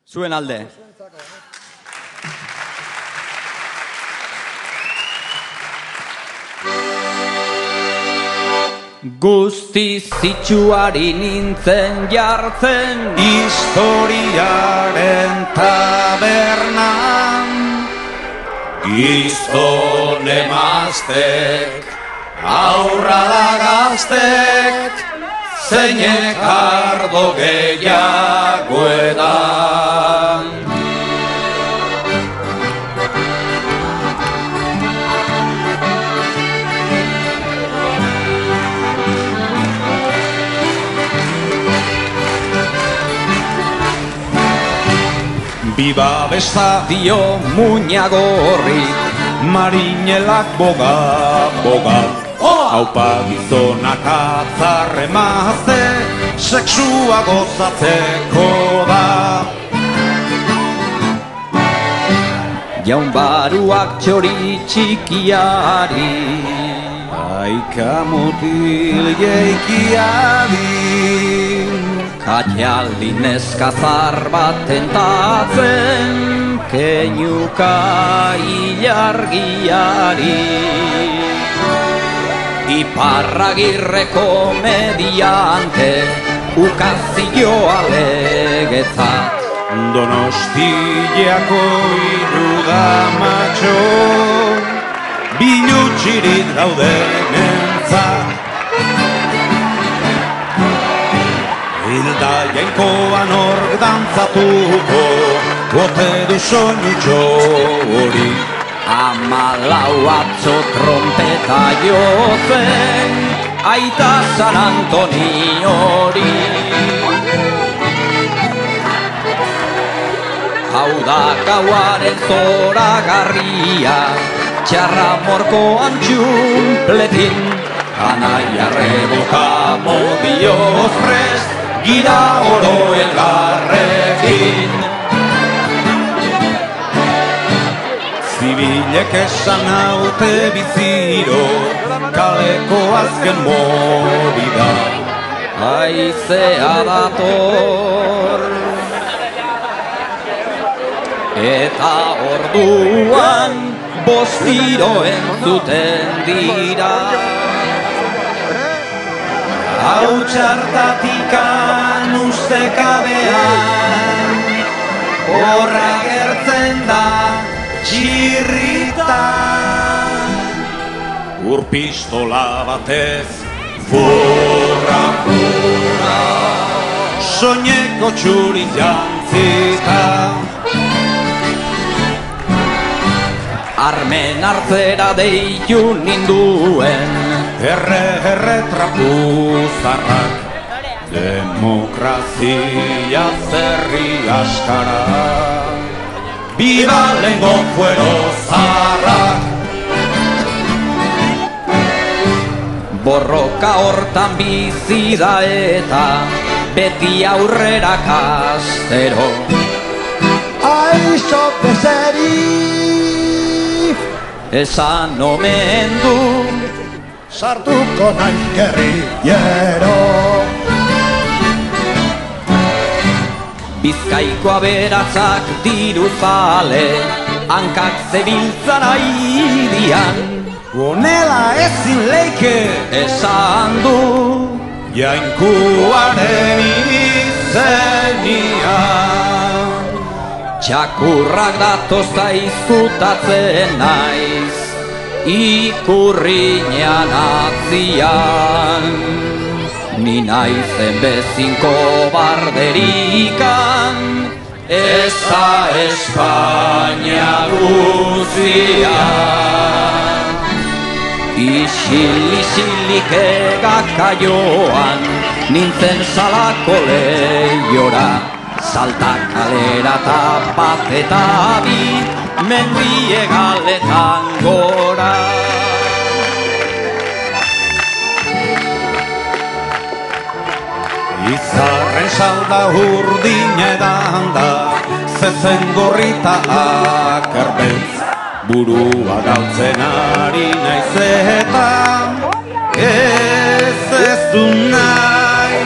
Zuen alde. Guztiz itxuari nintzen jartzen historiaren tabernan. Gizon emaztek, aurra da gaztek, zeinek ardo gehiago edan. Biba bestadio muñagorri, marinelak boga, boga. Haupa gizonak atzarre mazte, seksua gozatzeko da. Jaun baruak txori txikiari, Aika mutil jeikiari. Katialdi neskazar bat tentatzen, keinuka ilargiari. Iparragirreko mediante, ukazioa legetzat. Donostiako irudamatxo, bilutxirik daudenentzat. Hilda jainkoan ork dantzatuko, bote du soinutxo hori. Amalau atzo trompeta jozen, aita San Antoniori. Hau da gauaren zoragarria, txarra morkoan txumpletin. Anaia reboka modioz prest, gira oro elgarrekin. Zibilek esan haute biziro, kaleko azken movida. Haizea dator, eta orduan bostiro entzuten dira. Hau txartatikan ustekabean, horra gertzen da txirritan. Urpistola batez, furra, furra, soineko txuriz jantzita. Armen hartzera deitu ninduen, erre trapu zarrak, demokrazia zerri askara. Biba lengo fuero zarrak. borroka hortan bizi da eta beti aurrera kastero. Aixo bezeri Esan omen du sartuko nahi gerrillero. Bizkaiko aberatzak diruzale, hankak zebiltzan aidian. Honela ezin leike Esan du jainkuaren izenian. Txakurrak datozta izkutatzen naiz, ikurriñan atzian. Ni naizen bezinko barderikan, ez da Espainia guzian. Isil-isilik egakaioan, nintzen salako lehiora. Saltak kalera eta bat eta bi, mendie galetan gora. Izarren salda urdina edan da, zezen gorrita akarbeltz. Burua galtzen ari naiz eta ez du nahi,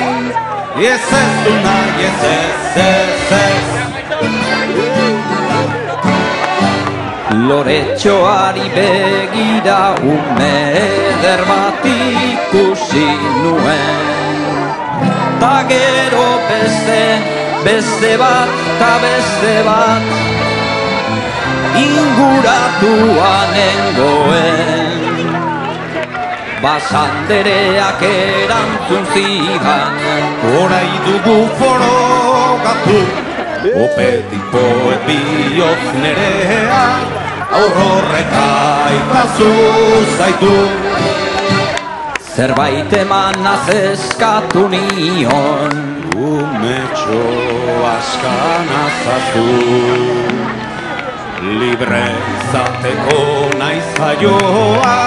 ez du nahi, ez. Loretxoari begira ume eder bat ikusi nuen. Ta gero beste bat, ta beste bat, inguratuan nengoen. Basandereak erantzun zidan, orai dugu forogatu, opetik poet bihotz nerea, aurrorreka ikazu zaitu. Zerbait emanaz eskatu nion, umetxo askanazazu, libre izateko nahi zaioa,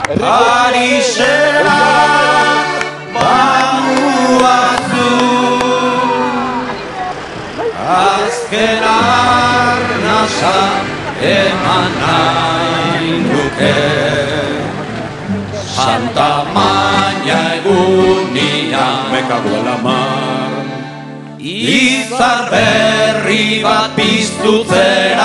Parixera bamuazu, azken arnasa eman nahi nuke. Santa Maña egunian mekago alamar, izar berri bat piztu zera.